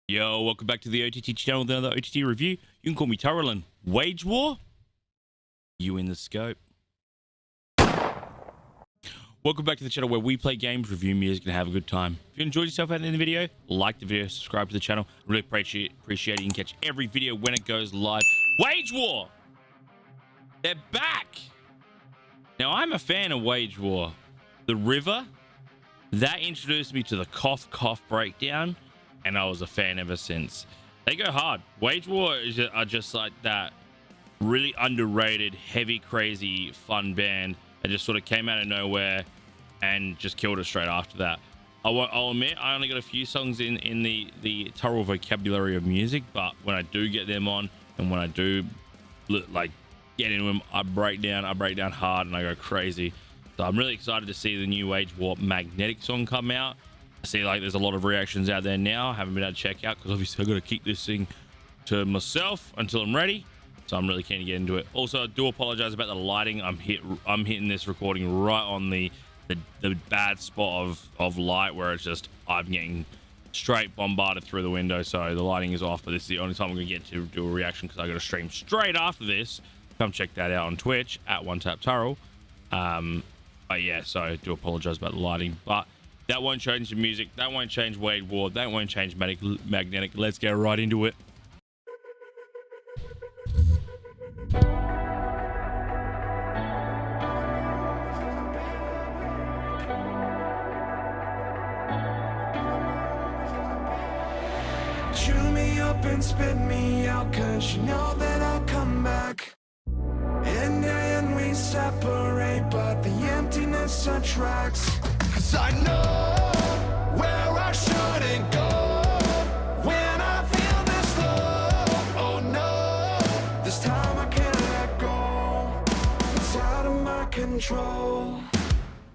Yo, welcome back to the OTT channel with another OTT review. You can call me Turrells. Wage War? You in the scope. Welcome back to the channel where we play games, review music, and have a good time. If you enjoyed yourself out in the video, like the video, subscribe to the channel. Really appreciate it. You can catch every video when it goes live. Wage War! They're back! Now, I'm a fan of Wage War. The River, that introduced me to the Cough Cough breakdown, and I was a fan ever since. They go hard. Wage War are just like that really underrated, heavy, crazy, fun band that just sort of came out of nowhere and just killed it straight after that. I'll admit, I only got a few songs in the Turrell vocabulary of music, but when I do get them on and when I do like get into them, I break down hard and I go crazy. So I'm really excited to see the new Wage War Magnetic song come out. I see like there's a lot of reactions out there now. I haven't been able to check out because obviously I've got to keep this thing to myself until I'm ready. So I'm really keen to get into it. Also, I do apologize about the lighting. I'm hitting this recording right on the bad spot of light where it's just I'm getting straight bombarded through the window. So the lighting is off, but this is the only time I'm gonna get to do a reaction because I got to stream straight after this. Come check that out on Twitch at OneTapTurrells. But yeah, so I do apologize about the lighting, but that won't change the music. That won't change Wage War. That won't change Magnetic. Let's get right into it. Chew me up and spit me out, cause you know that I'll come back. In the end we separate, but the emptiness attracts. Cause I know where I shouldn't go when I feel this low. Oh no, this time I can't let go. It's out of my control.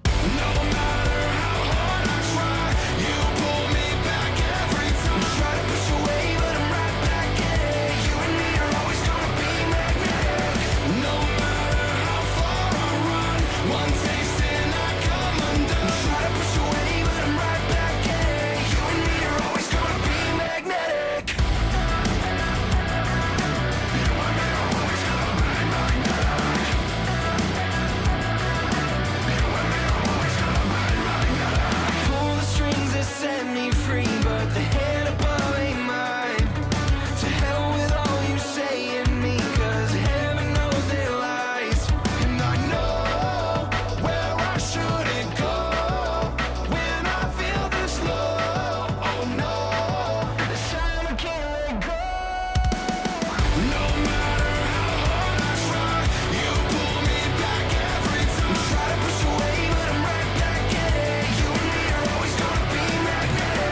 No matter how hard I try, you pull me back every time. Try to push away, but I'm right back in it. You and me are always gonna be magnetic. No matter how far I run, one taste and I come undone. Try to push away, but I'm right back in it. You and me are always gonna be magnetic. You and me are always gonna be magnetic. You and me are always gonna be magnetic. Pull the strings that set me free, but the head above ain't mine. To hell with all you say in me, cause heaven knows their lies. And I know where I shouldn't go when I feel this low. Oh no, this time I can't let go. No matter how hard I try, you pull me back every time. Try to push away, but I'm right back in it. You and me are always gonna be magnetic.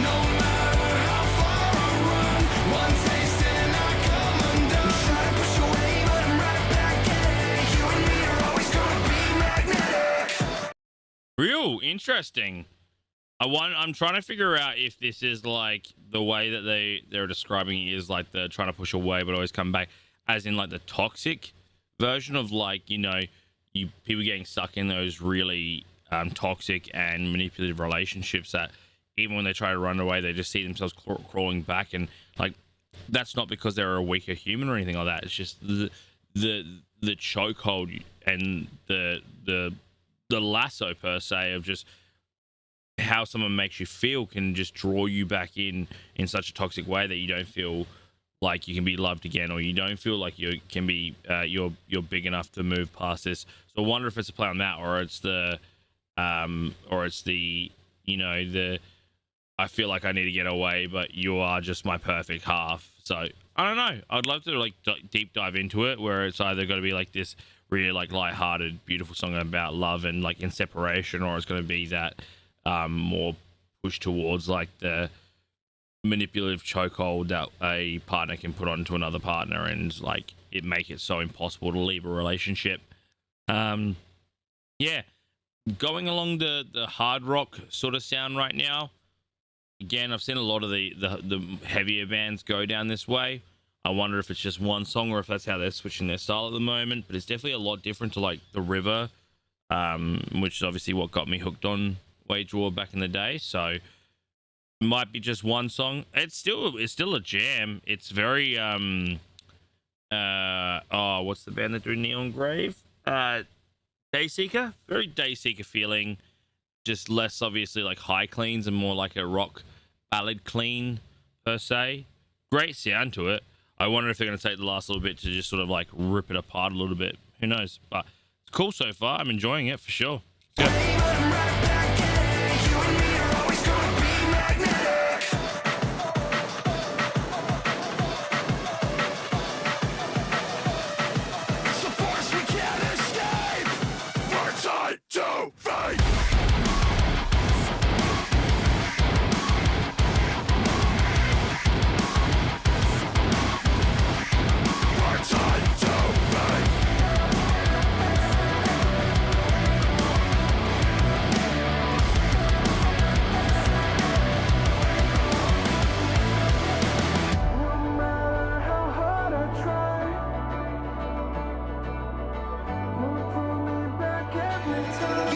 No matter how far I run, one taste and I come undone. Try to push away, but I'm right back in it. You and me are always gonna be magnetic. Real interesting. I'm trying to figure out if this is like the way that they're describing it is like the trying to push away but always come back, as in like the toxic version of like, you know, people getting stuck in those really toxic and manipulative relationships that even when they try to run away, they just see themselves crawling back, and like that's not because they're a weaker human or anything like that. It's just the chokehold and the lasso per se of just how someone makes you feel can just draw you back in such a toxic way that you don't feel like you can be loved again, or you don't feel like you can be you're big enough to move past this. So I wonder if it's a play on that, or it's the you know, the I feel like I need to get away, but you are just my perfect half. So I don't know. I'd love to like deep dive into it, where it's either going to be like this really like lighthearted, beautiful song about love and like in separation, or it's going to be that more push towards like the manipulative chokehold that a partner can put onto another partner and like it make it so impossible to leave a relationship. Yeah, going along the hard rock sort of sound right now. Again, I've seen a lot of the heavier bands go down this way. I wonder if it's just one song or if that's how they're switching their style at the moment, but it's definitely a lot different to like the River, which is obviously what got me hooked on Wage War back in the day. So might be just one song. It's still a jam. It's very oh, what's the band that do Neon Grave? Dayseeker. Very Dayseeker feeling. Just less obviously like high cleans and more like a rock ballad clean per se. Great sound to it. I wonder if they're going to take the last little bit to just sort of like rip it apart a little bit. Who knows? But it's cool so far. I'm enjoying it for sure. Let's go.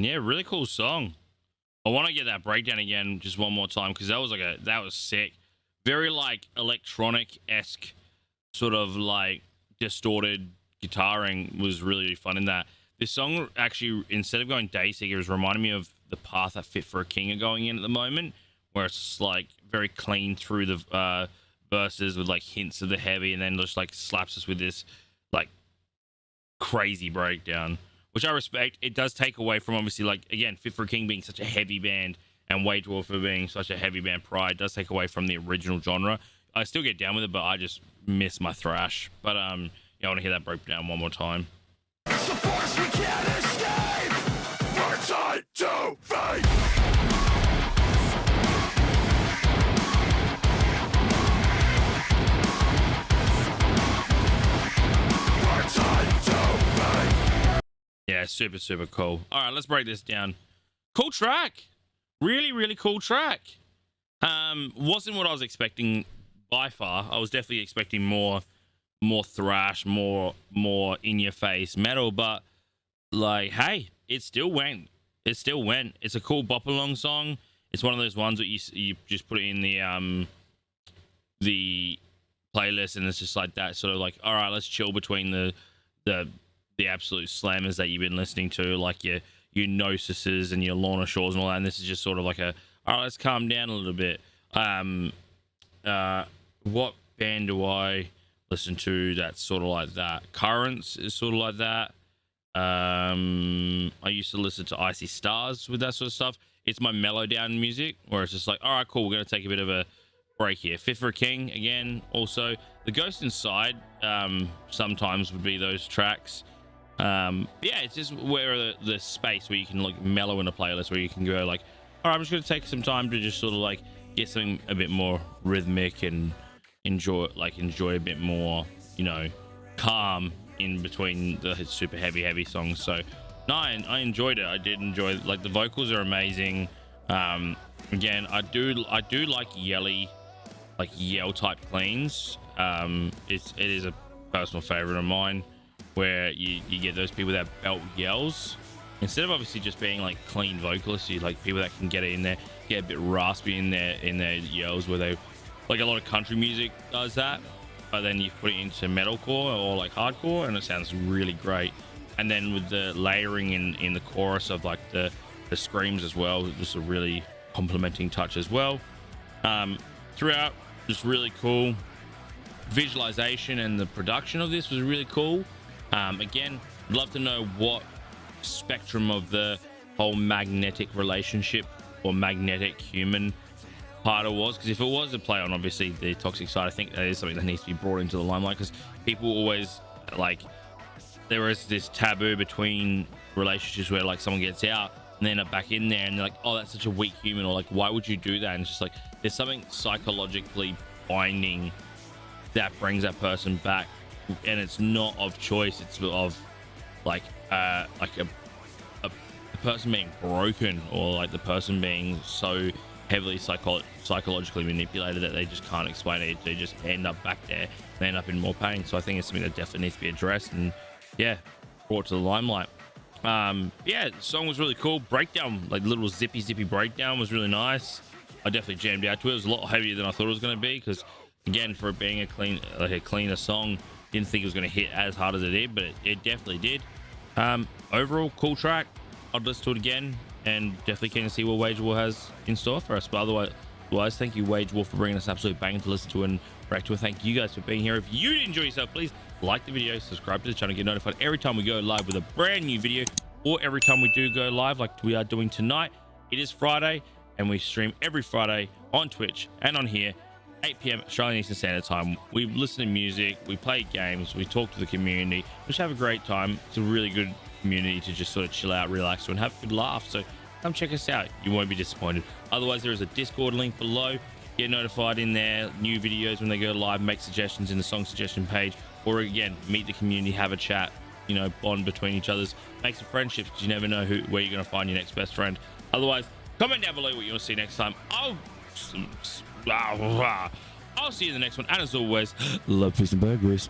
Yeah, really cool song. I want to get that breakdown again just one more time because that was sick. Very like electronic-esque sort of like distorted guitaring was really fun in that. This song actually, instead of going Dayseeker, was reminding me of the path that Fit for a King are going in at the moment, where it's like very clean through the verses with like hints of the heavy, and then just like slaps us with this like crazy breakdown, which I respect. It does take away from obviously like again Fit for a King being such a heavy band and Wage War for being such a heavy band prior. It does take away from the original genre. I still get down with it, but I just miss my thrash. But yeah, I want to hear that breakdown one more time. It's the force we can't escape. We're tied to fate. Yeah, super cool. All right, let's break this down. Cool track. Really cool track. Wasn't what I was expecting by far. I was definitely expecting more thrash, more in your face metal, but like, hey, it still went. It's a cool bop along song. It's one of those ones that you just put it in the playlist, and it's just like that sort of like, all right, let's chill between the absolute slammers that you've been listening to, like your Gnosises and your Lorna Shores and all that. And this is just sort of like all right, let's calm down a little bit. What band do I listen to that's sort of like that? Currents is sort of like that. I used to listen to Icy Stars with that sort of stuff. It's my mellow down music where it's just like, all right, cool, we're going to take a bit of a break here. Fit for a King, again, also. The Ghost Inside sometimes would be those tracks. Yeah, it's just where the space where you can like mellow in a playlist where you can go like, all right, I'm just going to take some time to just sort of like get something a bit more rhythmic and enjoy a bit more, you know, calm in between the super heavy songs. So no, I enjoyed it. I did enjoy it. Like the vocals are amazing. Again, I do like yell type cleans. It is a personal favorite of mine, where you get those people that belt yells instead of obviously just being like clean vocalists. You like people that can get it in there, get a bit raspy in their yells, where they like a lot of country music does that, but then you put it into metalcore or like hardcore and it sounds really great. And then with the layering in the chorus of like the screams as well, just a really complimenting touch as well. Throughout, just really cool. Visualization and the production of this was really cool. Again, I'd love to know what spectrum of the whole magnetic relationship or magnetic human part it was, because if it was a play on obviously the toxic side, I think that is something that needs to be brought into the limelight, because people always like there is this taboo between relationships where like someone gets out and then up back in there and they're like, oh, that's such a weak human, or like, why would you do that? And it's just like there's something psychologically binding that brings that person back, and it's not of choice, it's of like a person being broken, or like the person being so heavily psychologically manipulated that they just can't explain it. They just end up back there, they end up in more pain. So I think it's something that definitely needs to be addressed and brought to the limelight. The song was really cool. Breakdown, like little zippy breakdown, was really nice. I definitely jammed out to it. It was a lot heavier than I thought it was going to be, because again, for it being a cleaner song, didn't think it was going to hit as hard as it did, but it definitely did. Overall, cool track. I'd listen to it again, and definitely keen to see what Wage War has in store for us. But otherwise, thank you, Wage War, for bringing us an absolute banger to listen to and react to. Thank you guys for being here. If you did enjoy yourself, please like the video, subscribe to the channel, get notified every time we go live with a brand new video, or every time we do go live like we are doing tonight. It is Friday, and we stream every Friday on Twitch and on here, 8 p.m. Australian Eastern Standard Time. We listen to music, we play games, we talk to the community, just have a great time. It's a really good community to just sort of chill out, relax to, and have a good laugh. So come check us out, you won't be disappointed. Otherwise, there is a Discord link below. Get notified in there, new videos when they go live, make suggestions in the song suggestion page, or again, meet the community, have a chat, you know, bond between each other's, make some friendships, because you never know where you're going to find your next best friend. Otherwise, comment down below what you want to see next time. I'll see you in the next one, and as always, love, peace, and burgers.